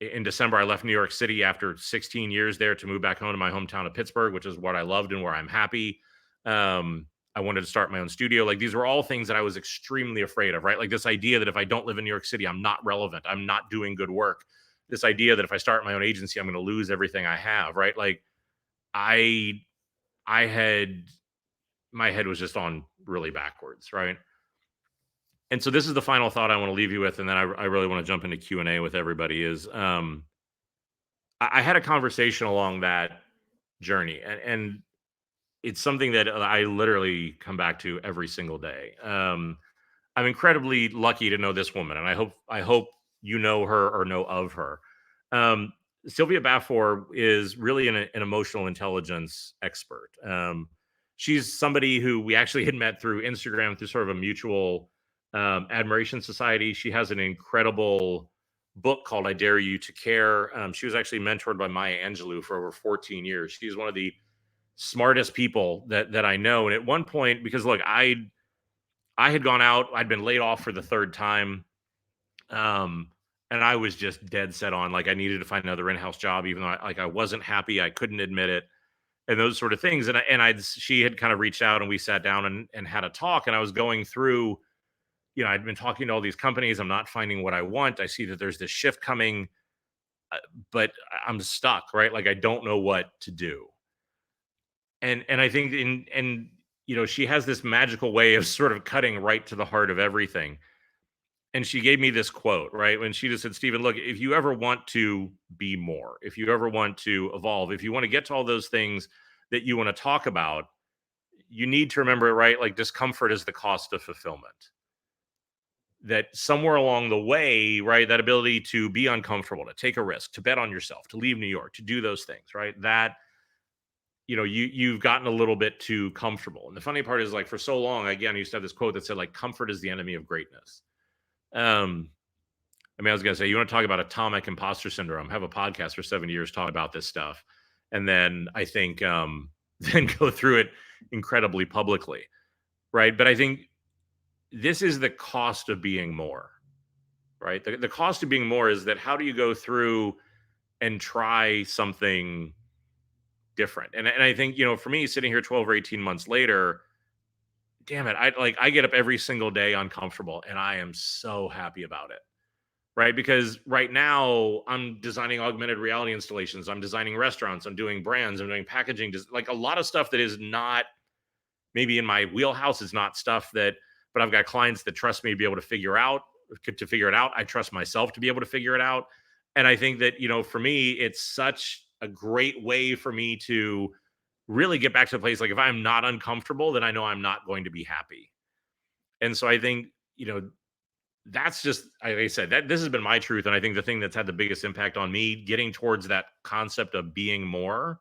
in December, I left New York City after 16 years there to move back home to my hometown of Pittsburgh, which is what I loved and where I'm happy. I wanted to start my own studio. Like, these were all things that I was extremely afraid of, right? Like this idea that if I don't live in New York City, I'm not relevant. I'm not doing good work. This idea that if I start my own agency, I'm going to lose everything I have, right? Like, I, I had, my head was just on really backwards, right? And so this is the final thought I want to leave you with, and then I really want to jump into Q&A with everybody. Is I had a conversation along that journey, and it's something that I literally come back to every single day. I'm incredibly lucky to know this woman, and I hope you know her or know of her. Um, Sylvia Bafor is really an emotional intelligence expert. She's somebody who we actually had met through Instagram through sort of a mutual admiration society. She has an incredible book called "I Dare You to Care." She was actually mentored by Maya Angelou for over 14 years. She's one of the smartest people that I know. And at one point, because look, I had gone out, I'd been laid off for the third time. Um, and I was just dead set on, like, I needed to find another in-house job, even though I wasn't happy. I couldn't admit it, and those sort of things. She had kind of reached out and we sat down and had a talk. And I was going through, I'd been talking to all these companies. I'm not finding what I want. I see that there's this shift coming, but I'm stuck, right? Like, I don't know what to do. And I think she has this magical way of sort of cutting right to the heart of everything. And she gave me this quote, right? When she just said, "Stephen, look, if you ever want to be more, if you ever want to evolve, if you want to get to all those things that you want to talk about, you need to remember, right? Like, discomfort is the cost of fulfillment. That somewhere along the way, right, that ability to be uncomfortable, to take a risk, to bet on yourself, to leave New York, to do those things, right? That you've gotten a little bit too comfortable." And the funny part is, like, for so long, again, I used to have this quote that said, like, comfort is the enemy of greatness. I mean, I was gonna say, you want to talk about atomic imposter syndrome? Have a podcast for 7 years talk about this stuff, and then I think then go through it incredibly publicly, right? But I think this is the cost of being more, right? The cost of being more is that how do you go through and try something different? And I think, for me, sitting here 12 or 18 months later, damn it, I get up every single day uncomfortable, and I am so happy about it. Right? Because right now I'm designing augmented reality installations. I'm designing restaurants. I'm doing brands. I'm doing packaging. Like, a lot of stuff that is not maybe in my wheelhouse, is not stuff that, but I've got clients that trust me to be able to figure it out. I trust myself to be able to figure it out. And I think that, for me, it's such a great way for me to really get back to the place. Like, if I'm not uncomfortable, then I know I'm not going to be happy. And so I think, that's just, like I said, that this has been my truth. And I think the thing that's had the biggest impact on me getting towards that concept of being more,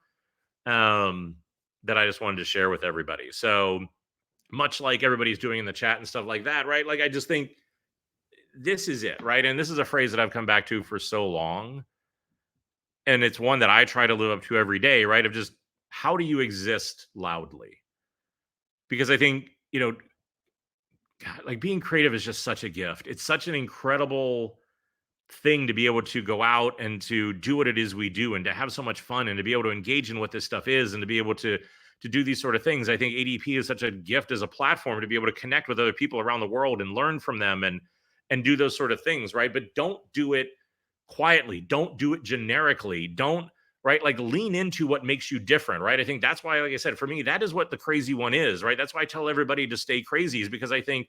that I just wanted to share with everybody. So much like everybody's doing in the chat and stuff like that, right? Like, I just think this is it, right? And this is a phrase that I've come back to for so long. And it's one that I try to live up to every day, right? Of just, how do you exist loudly? Because I think you know, God, like being creative is just such a gift. It's such an incredible thing to be able to go out and to do what it is we do and to have so much fun and to be able to engage in what this stuff is and to be able to do these sort of things. I think ADP is such a gift as a platform to be able to connect with other people around the world and learn from them and do those sort of things, right? But don't do it quietly. Don't do it generically. Don't, right? Like lean into what makes you different, right? I think that's why, like I said, for me, that is what the crazy one is, right? That's why I tell everybody to stay crazy, is because I think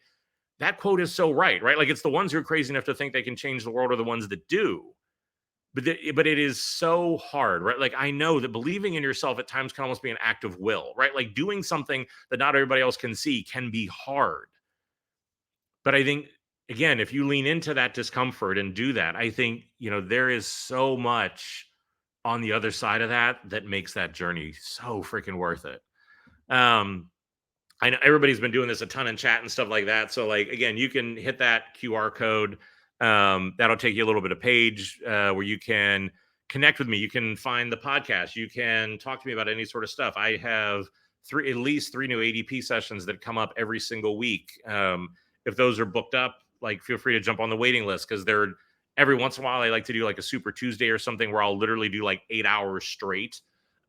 that quote is so right, right? Like it's the ones who are crazy enough to think they can change the world are the ones that do. But it is so hard, right? Like I know that believing in yourself at times can almost be an act of will, right? Like doing something that not everybody else can see can be hard. But I think, again, if you lean into that discomfort and do that, I think, there is so much on the other side of that that makes that journey so freaking worth it. Um, I know everybody's been doing this a ton in chat and stuff like that. So, like, again, you can hit that QR code. That'll take you a little bit of page where you can connect with me. You can find the podcast. You can talk to me about any sort of stuff. I have at least three new ADP sessions that come up every single week. If those are booked up, like, feel free to jump on the waiting list, because they're every once in a while I like to do like a Super Tuesday or something where I'll literally do like 8 hours straight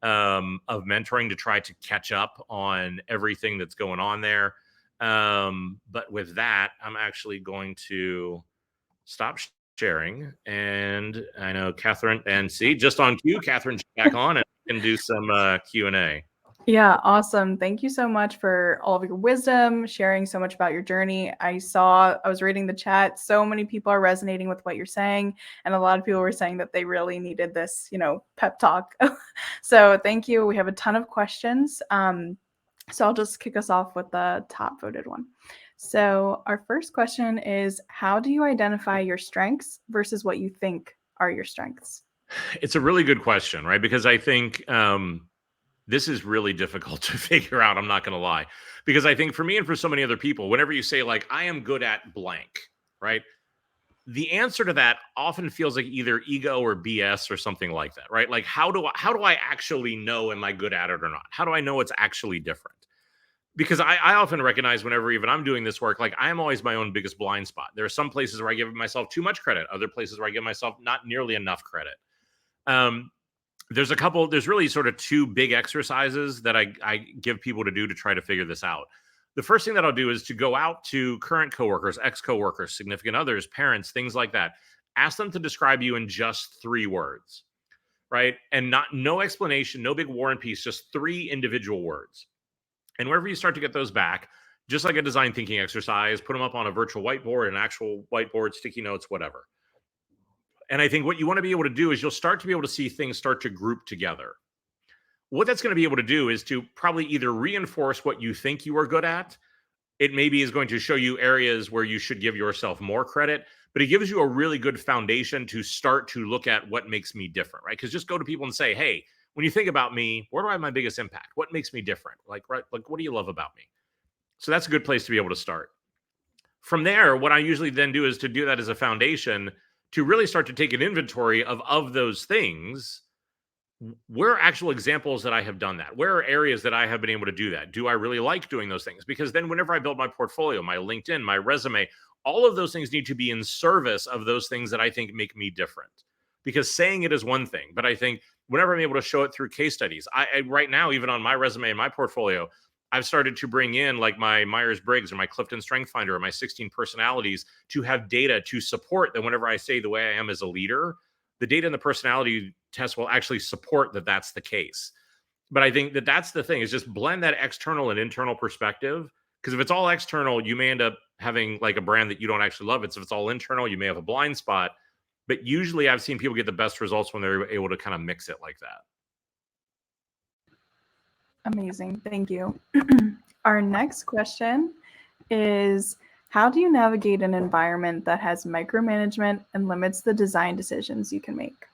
of mentoring to try to catch up on everything that's going on there. But with that, I'm actually going to stop sharing. And I know Catherine, and see, just on cue, Catherine's back on and can do some Q&A. Yeah, awesome. Thank you so much for all of your wisdom, sharing so much about your journey. I was reading the chat, so many people are resonating with what you're saying, and a lot of people were saying that they really needed this, pep talk. So thank you. We have a ton of questions. So I'll just kick us off with the top voted one. So our first question is, how do you identify your strengths versus what you think are your strengths? It's a really good question, right? Because I think this is really difficult to figure out. I'm not going to lie. Because I think for me and for so many other people, whenever you say, like, I am good at blank, right? The answer to that often feels like either ego or BS or something like that, right? Like, how do I actually know, am I good at it or not? How do I know it's actually different? Because I often recognize whenever even I'm doing this work, like, I am always my own biggest blind spot. There are some places where I give myself too much credit, other places where I give myself not nearly enough credit. There's really sort of two big exercises that I give people to do to try to figure this out. The first thing that I'll do is to go out to current coworkers, ex-coworkers, significant others, parents, things like that. Ask them to describe you in just 3 words, right? And no explanation, no big war and peace, just 3 individual words. And wherever you start to get those back, just like a design thinking exercise, put them up on a virtual whiteboard, an actual whiteboard, sticky notes, whatever. And I think what you want to be able to do is you'll start to be able to see things start to group together. What that's going to be able to do is to probably either reinforce what you think you are good at. It maybe is going to show you areas where you should give yourself more credit, but it gives you a really good foundation to start to look at what makes me different, right? Because just go to people and say, hey, when you think about me, where do I have my biggest impact? What makes me different? Like, right, like, what do you love about me? So that's a good place to be able to start. From there, what I usually then do is to do that as a foundation to really start to take an inventory of those things. Where are actual examples that I have done that? Where are areas that I have been able to do that? Do I really like doing those things? Because then whenever I build my portfolio, my LinkedIn, my resume, all of those things need to be in service of those things that I think make me different. Because saying it is one thing, but I think whenever I'm able to show it through case studies, I right now, even on my resume and my portfolio, I've started to bring in like my Myers-Briggs or my Clifton Strength Finder or my 16 personalities to have data to support that whenever I say the way I am as a leader, the data and the personality test will actually support that that's the case. But I think that that's the thing, is just blend that external and internal perspective. Because if it's all external, you may end up having like a brand that you don't actually love. If it's all internal, you may have a blind spot. But usually I've seen people get the best results when they're able to kind of mix it like that. Amazing. Thank you. Our next question is, how do you navigate an environment that has micromanagement and limits the design decisions you can make?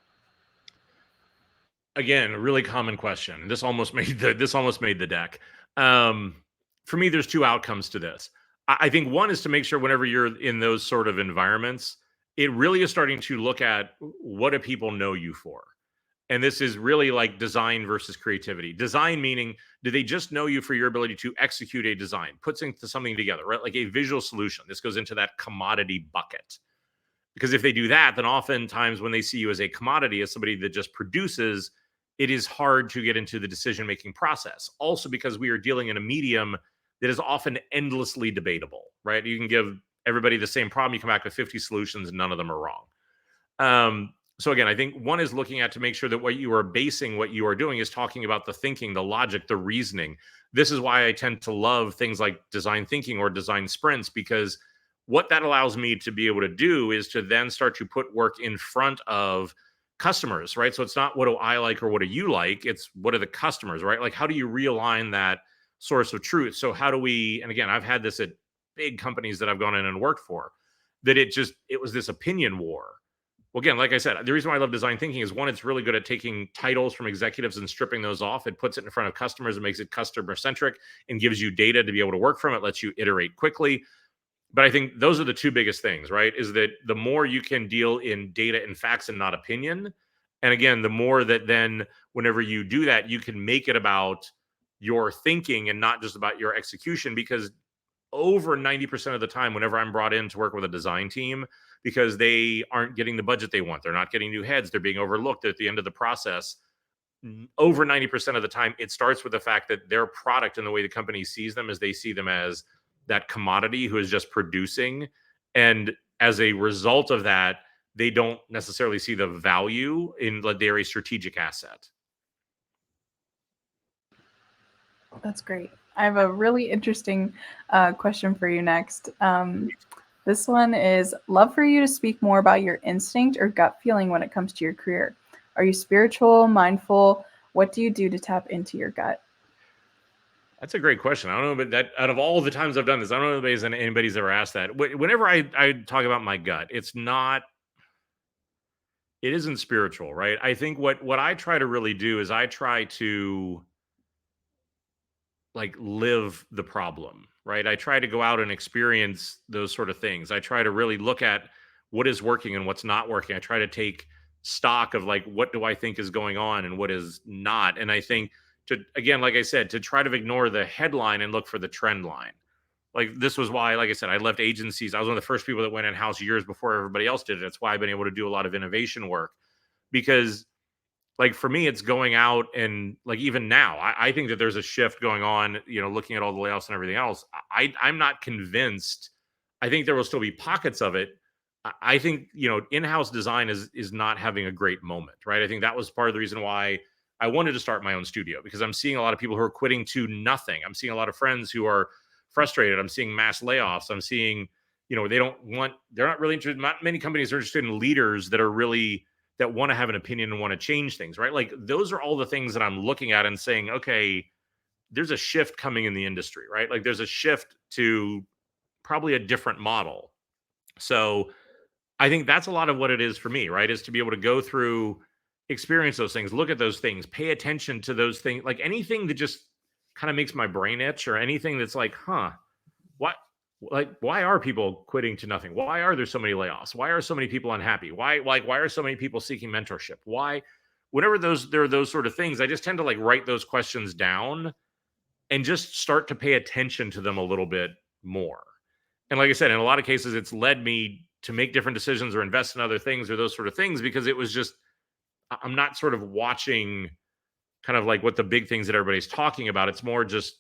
Again, a really common question. This almost made the deck. For me, there's 2 outcomes to this. I think one is to make sure whenever you're in those sort of environments, it really is starting to look at what do people know you for. And this is really like design versus creativity. Design meaning, do they just know you for your ability to execute a design, put something together, right? Like a visual solution. This goes into that commodity bucket. Because if they do that, then oftentimes when they see you as a commodity, as somebody that just produces, it is hard to get into the decision making process. Also, because we are dealing in a medium that is often endlessly debatable, right? You can give everybody the same problem, you come back with 50 solutions, and none of them are wrong. So again, I think one is looking at to make sure that what you are basing what you are doing is talking about the thinking, the logic, the reasoning. This is why I tend to love things like design thinking or design sprints, because what that allows me to be able to do is to then start to put work in front of customers, right? So it's not what do I like or what do you like, it's what are the customers, right? Like how do you realign that source of truth? So how do we, and again, I've had this at big companies that I've gone in and worked for, that it was this opinion war. Well, again, like I said, the reason why I love design thinking is one, it's really good at taking titles from executives and stripping those off. It puts it in front of customers and makes it customer centric and gives you data to be able to work from. It lets you iterate quickly. But I think those are the two biggest things, right? Is that the more you can deal in data and facts and not opinion. And again, the more that then whenever you do that, you can make it about your thinking and not just about your execution, because over 90% of the time, whenever I'm brought in to work with a design team, because they aren't getting the budget they want, they're not getting new heads, they're being overlooked at the end of the process. Over 90% of the time, it starts with the fact that their product and the way the company sees them is they see them as that commodity who is just producing. And as a result of that, they don't necessarily see the value in like they're a strategic asset. That's great. I have a really interesting question for you next. This one is love for you to speak more about your instinct or gut feeling when it comes to your career. Are you spiritual, mindful? What do you do to tap into your gut? That's a great question. I don't know, but that out of all the times I've done this, I don't know if anybody's ever asked that. Whenever I talk about my gut, it isn't spiritual, right? I think what I try to really do is I try to like live the problem, right? I try to go out and experience those sort of things. I try to really look at what is working and what's not working. I try to take stock of like what do I think is going on and what is not. And I think to again, like I said, to try to ignore the headline and look for the trend line. Like this was why, like I said, I left agencies. I was one of the first people that went in house years before everybody else did it. That's why I've been able to do a lot of innovation work, because like for me, it's going out and like even now, I think that there's a shift going on, looking at all the layoffs and everything else. I'm not convinced. I think there will still be pockets of it. I think, in-house design is not having a great moment, right? I think that was part of the reason why I wanted to start my own studio, because I'm seeing a lot of people who are quitting to nothing. I'm seeing a lot of friends who are frustrated. I'm seeing mass layoffs. I'm seeing, they're not really interested. Not many companies are interested in leaders that want to have an opinion and want to change things, right? Like those are all the things that I'm looking at and saying, okay, there's a shift coming in the industry, right? Like there's a shift to probably a different model. So I think that's a lot of what it is for me, right? Is to be able to go through, experience those things, look at those things, pay attention to those things, like anything that just kind of makes my brain itch, or anything that's like, what why are people quitting to nothing? Why are there so many layoffs? Why are so many people unhappy? Why are so many people seeking mentorship? Why, whenever there are those sort of things, I just tend to like write those questions down and just start to pay attention to them a little bit more. And like I said, in a lot of cases, it's led me to make different decisions or invest in other things or those sort of things, because it was just, I'm not sort of watching kind of like what the big things that everybody's talking about. It's more just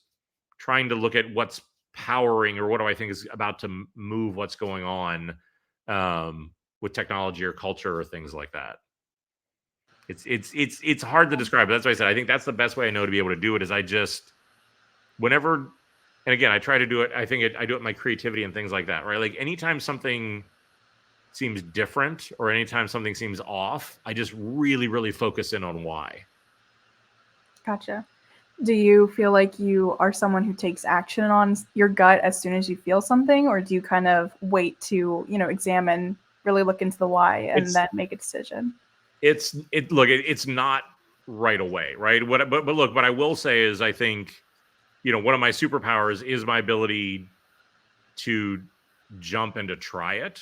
trying to look at what's powering, or what do I think is about to move what's going on with technology or culture or things like that. It's hard to describe, but that's why I said I think that's the best way I know to be able to do it. Is I just whenever, and again, I try to do it. I do it in my creativity and things like that, right? Like anytime something seems different or anytime something seems off, I just really, really focus in on why. Gotcha. Do you feel like you are someone who takes action on your gut as soon as you feel something, or do you kind of wait to, examine, really look into the why, and then make a decision? It's not right away, right? But look, what I will say is I think, one of my superpowers is my ability to jump and to try it.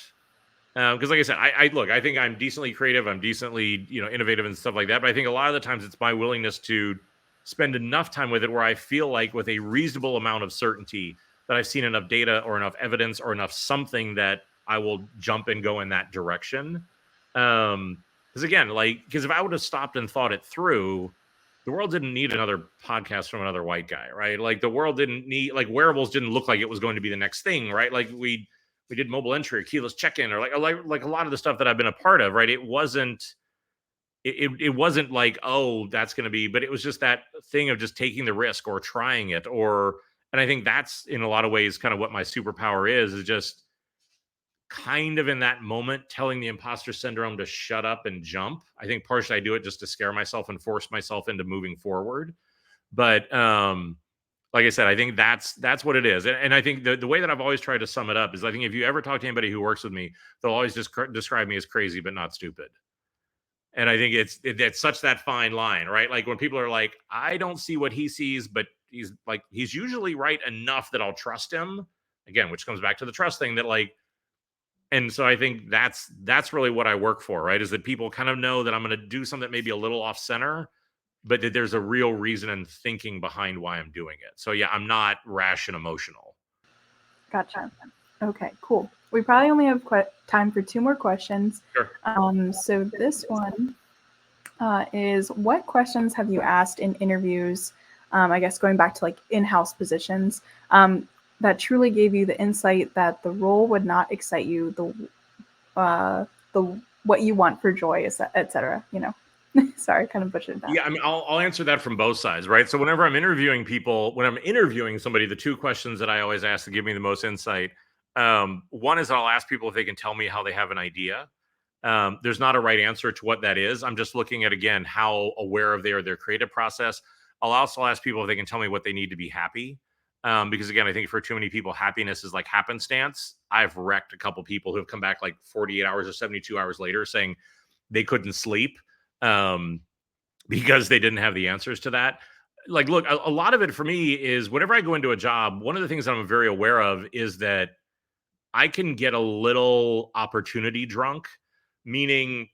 Because like I said, I look, I think I'm decently creative, I'm decently, innovative and stuff like that. But I think a lot of the times it's my willingness to spend enough time with it where I feel like with a reasonable amount of certainty that I've seen enough data or enough evidence or enough something that I will jump and go in that direction. Because again, because if I would have stopped and thought it through, the world didn't need another podcast from another white guy, right? Like the world didn't need, like wearables didn't look like it was going to be the next thing, right? Like we did mobile entry or keyless check-in or like a lot of the stuff that I've been a part of, right? It wasn't like, oh, that's going to be, but it was just that thing of just taking the risk or trying it. And I think that's in a lot of ways kind of what my superpower is just kind of in that moment telling the imposter syndrome to shut up and jump. I think partially I do it just to scare myself and force myself into moving forward. But like I said, I think that's what it is. And I think the way that I've always tried to sum it up is I think if you ever talk to anybody who works with me, they'll always just describe me as crazy but not stupid. And I think it's such that fine line, right? Like when people are like, I don't see what he sees, but he's usually right enough that I'll trust him. Again, which comes back to the trust thing that and so I think that's really what I work for, right? Is that people kind of know that I'm going to do something that maybe a little off center, but that there's a real reason and thinking behind why I'm doing it. So yeah, I'm not rash and emotional. Gotcha. Okay, cool. We probably only have time for 2 more questions. Sure. So this one is, what questions have you asked in interviews, I guess going back to like in-house positions, that truly gave you the insight that the role would not excite you, the what you want for joy, etc. Sorry, kind of butchered that. Yeah, I mean, I'll answer that from both sides, right? So whenever I'm interviewing people, when I'm interviewing somebody, the 2 questions that I always ask to give me the most insight, one is I'll ask people if they can tell me how they have an idea. There's not a right answer to what that is. I'm just looking at, again, how aware of their creative process. I'll also ask people if they can tell me what they need to be happy. Because again, I think for too many people, happiness is like happenstance. I've wrecked a couple people who have come back like 48 hours or 72 hours later saying they couldn't sleep because they didn't have the answers to that. Like, look, a lot of it for me is whenever I go into a job, one of the things that I'm very aware of is that I can get a little opportunity drunk, meaning,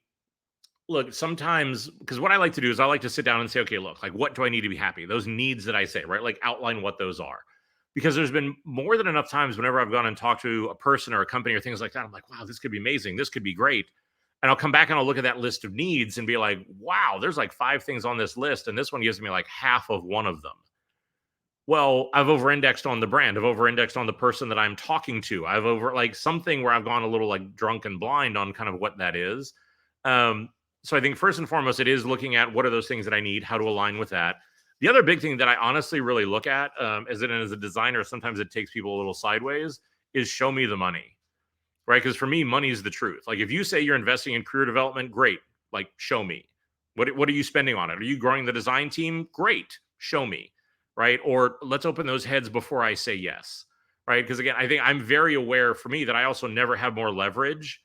look, sometimes, because what I like to do is I like to sit down and say, okay, look, like, what do I need to be happy? Those needs that I say, right? Like, outline what those are. Because there's been more than enough times whenever I've gone and talked to a person or a company or things like that, I'm like, wow, this could be amazing. This could be great. And I'll come back and I'll look at that list of needs and be like, wow, there's like 5 things on this list. And this one gives me like half of one of them. Well, I've over-indexed on the brand. I've over-indexed on the person that I'm talking to. I've over like something where I've gone a little like drunk and blind on kind of what that is. So I think first and foremost, it is looking at what are those things that I need, how to align with that. The other big thing that I honestly really look at, as a designer, sometimes it takes people a little sideways, is show me the money, right? Because for me, money is the truth. Like if you say you're investing in career development, great. Like show me. What are you spending on it? Are you growing the design team? Great. Show me, right? Or let's open those heads before I say yes, right? Because again, I think I'm very aware for me that I also never have more leverage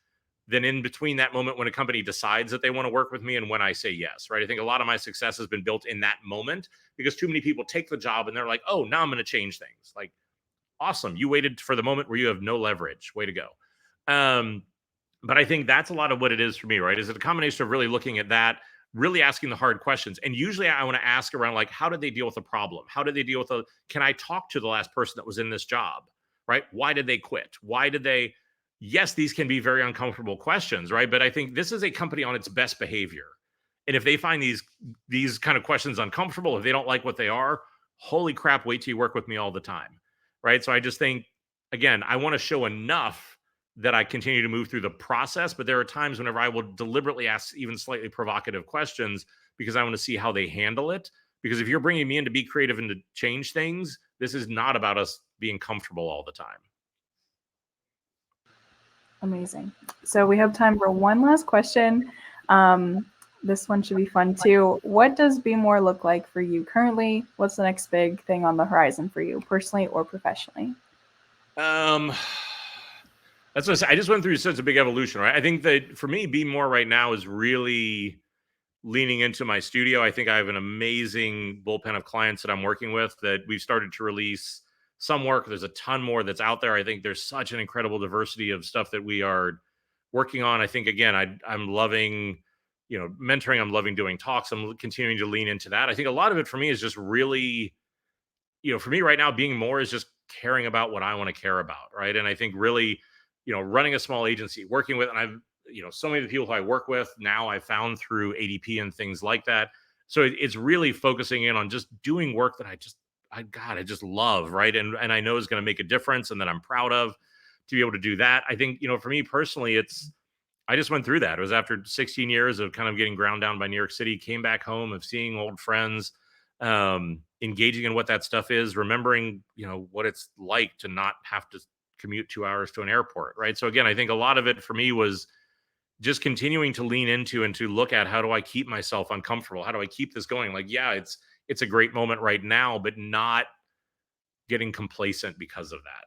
than in between that moment when a company decides that they want to work with me and when I say yes, right? I think a lot of my success has been built in that moment because too many people take the job and they're like, oh, now I'm going to change things. Like, awesome. You waited for the moment where you have no leverage. Way to go. But I think that's a lot of what it is for me, right? Is it a combination of really looking at that, really asking the hard questions. And usually I want to ask around like, how did they deal with a problem? How did they deal with can I talk to the last person that was in this job, right? Why did they quit? Why did they, yes, these can be very uncomfortable questions, right? But I think this is a company on its best behavior. And if they find these kind of questions uncomfortable, if they don't like what they are, holy crap, wait till you work with me all the time, right? So I just think, again, I want to show enough that I continue to move through the process. But there are times whenever I will deliberately ask even slightly provocative questions because I want to see how they handle it. Because if you're bringing me in to be creative and to change things, this is not about us being comfortable all the time. Amazing. So we have time for one last question. This one should be fun too. What does BeMore look like for you currently? What's the next big thing on the horizon for you, personally or professionally? That's what I said. I just went through such a big evolution, right? I think that for me, BeMore right now is really leaning into my studio. I think I have an amazing bullpen of clients that I'm working with that we've started to release some work. There's a ton more that's out there. I think there's such an incredible diversity of stuff that we are working on, I think, again, I'm loving, mentoring. I'm loving doing talks. I'm continuing to lean into that. I think a lot of it for me is just really, for me right now, being more is just caring about what I want to care about. Right. And I think really, running a small agency, working with, and I've, so many of the people who I work with now I found through ADP and things like that. So it's really focusing in on just doing work that I just love. Right. And I know is going to make a difference and that I'm proud of to be able to do that. I think, for me personally, I just went through that. It was after 16 years of kind of getting ground down by New York City, came back home, of seeing old friends, engaging in what that stuff is, remembering, what it's like to not have to commute 2 hours to an airport. Right. So again, I think a lot of it for me was just continuing to lean into and to look at, how do I keep myself uncomfortable? How do I keep this going? Like, yeah, it's a great moment right now, but not getting complacent because of that.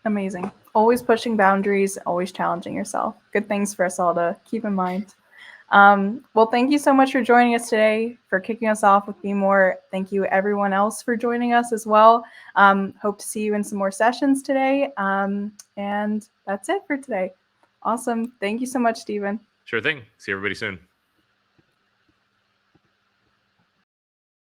Amazing. Always pushing boundaries, always challenging yourself. Good things for us all to keep in mind. Well, thank you so much for joining us today, for kicking us off with BeMore. Thank you, everyone else, for joining us as well. Hope to see you in some more sessions today. And that's it for today. Awesome. Thank you so much, Stephen. Sure thing. See everybody soon.